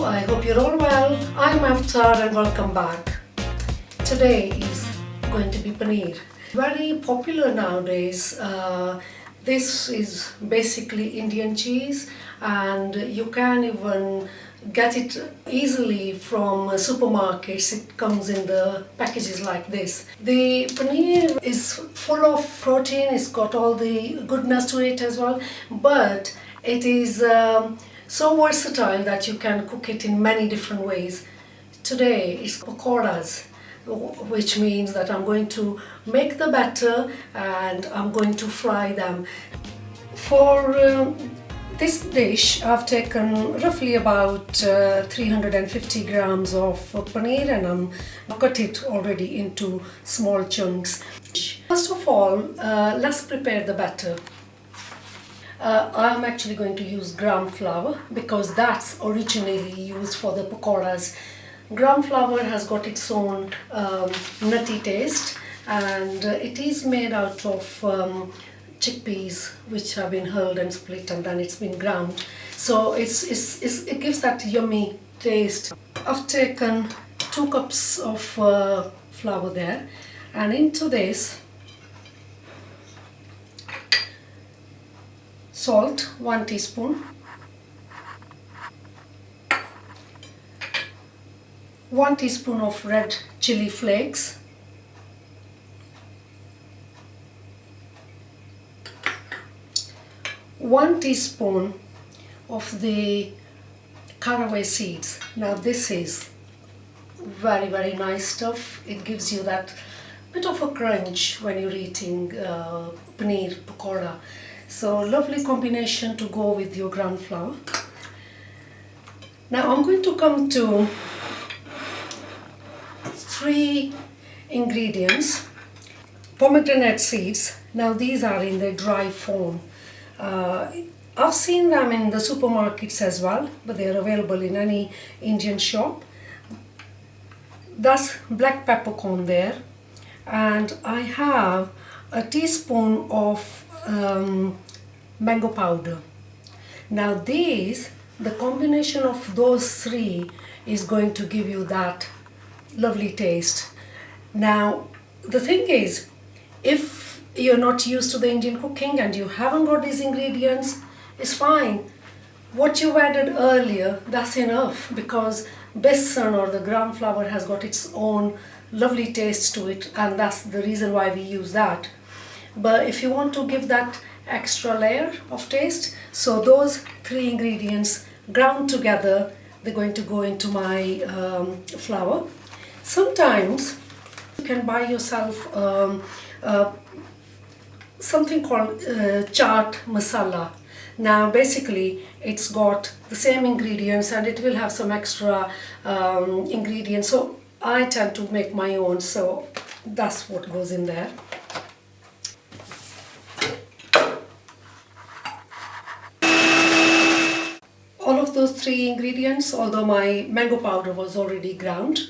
you? I hope you're all well. I'm Avtar and welcome back. Today is going to be paneer. Very popular nowadays. This is basically Indian cheese, and you can even get it easily from supermarkets. It comes in the packages like this. The paneer is full of protein, it's got all the goodness to it as well, but it is so versatile that you can cook it in many different ways. Today is pakoras, which means that I'm going to make the batter and I'm going to fry them. For this dish, I've taken roughly about 350 grams of paneer, and I've cut it already into small chunks. First of all, let's prepare the batter. I'm actually going to use gram flour because that's originally used for the pakoras. Gram flour has got its own nutty taste, and it is made out of chickpeas which have been hulled and split, and then it's been ground. So it gives that yummy taste. I've taken 2 cups of flour there, and into this salt 1 teaspoon, 1 teaspoon of red chili flakes, 1 teaspoon of the caraway seeds. Now this is very nice stuff. It gives you that bit of a crunch when you're eating paneer pakora. So lovely combination to go with your ground flour. Now I'm going to come to 3 ingredients. Pomegranate seeds. Now these are in the dry form. I've seen them in the supermarkets as well, but they're available in any Indian shop. That's black peppercorn there, and I have a teaspoon of mango powder. Now the combination of those 3 is going to give you that lovely taste. Now the thing is, if you're not used to the Indian cooking and you haven't got these ingredients, it's fine. What you added earlier, that's enough, because besan or the gram flour has got its own lovely taste to it, and that's the reason why we use that. But if you want to give that extra layer of taste, so those 3 ingredients ground together, they're going to go into my flour. Sometimes you can buy yourself something called chaat masala. Now basically it's got the same ingredients and it will have some extra ingredients, so I tend to make my own, so that's what goes in there. All of those 3 ingredients, although my mango powder was already ground,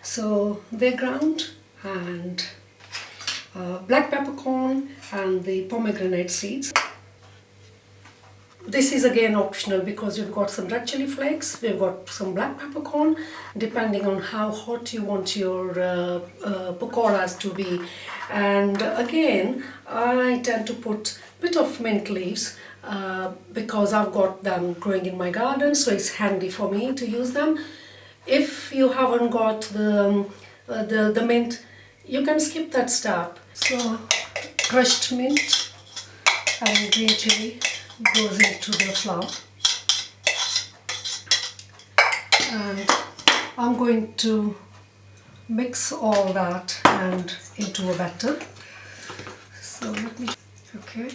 so they're ground, and black peppercorn and the pomegranate seeds. This is again optional because we've got some red chili flakes, we've got some black peppercorn, depending on how hot you want your pakoras to be. And again, I tend to put a bit of mint leaves because I've got them growing in my garden, so it's handy for me to use them. If you haven't got the mint, you can skip that step. So crushed mint and green chili goes into the flour, and I'm going to mix all that and into a batter. So let me, okay.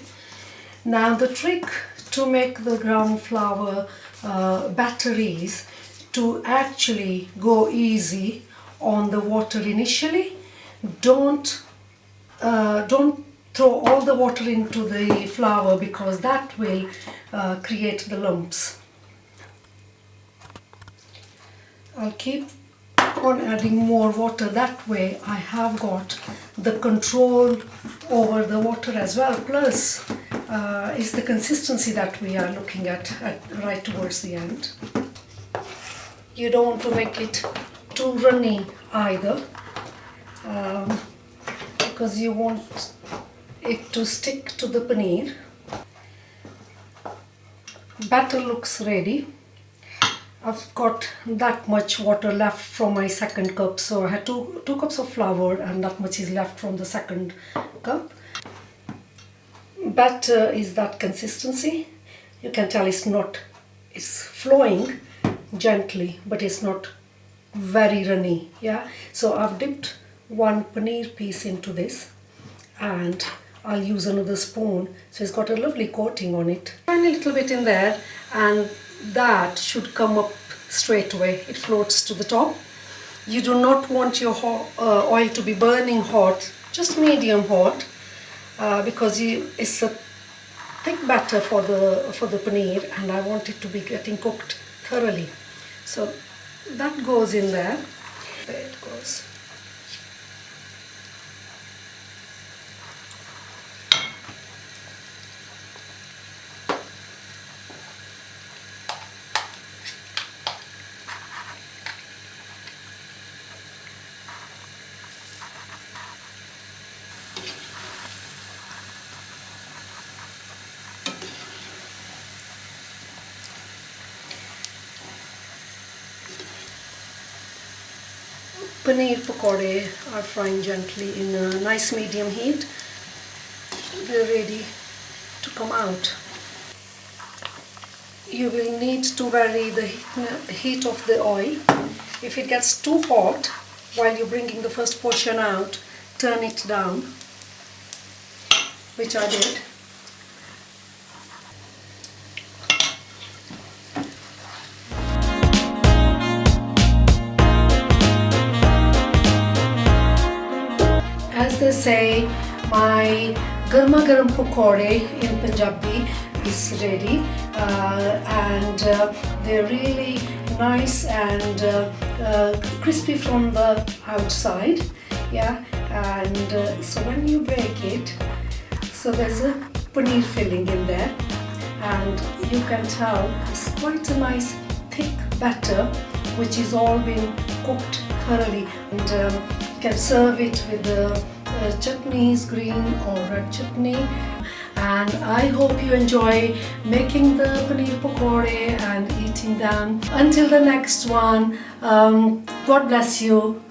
Now the trick to make the ground flour batter is to actually go easy on the water initially. Don't throw all the water into the flour, because that will create the lumps. I'll keep on adding more water, that way I have got the control over the water as well. Plus is the consistency that we are looking at right towards the end. You don't want to make it too runny either, because you want it to stick to the paneer. Batter looks ready. I've got that much water left from my second cup, so I had two cups of flour and that much is left from the second cup. Batter is that consistency. You can tell it's flowing gently, but it's not very runny. Yeah, so I've dipped one paneer piece into this and I'll use another spoon, so it's got a lovely coating on it. Find a little bit in there and that should come up straight away. It floats to the top. You do not want your oil to be burning hot, just medium hot, because it's a thick batter for the paneer and I want it to be getting cooked thoroughly. So that goes in there. There it goes. Paneer pakora are frying gently in a nice medium heat. They're ready to come out. You will need to vary the heat of the oil. If it gets too hot while you're bringing the first portion out, turn it down, which I did. As they say, my garma garam pakore in Punjabi is ready, and they're really nice and crispy from the outside. Yeah, and so when you break it, so there's a paneer filling in there, and you can tell it's quite a nice thick batter which is all been cooked thoroughly, and you can serve it with the chutneys, green or red chutney. And I hope you enjoy making the paneer pakore and eating them. Until the next one, God bless you.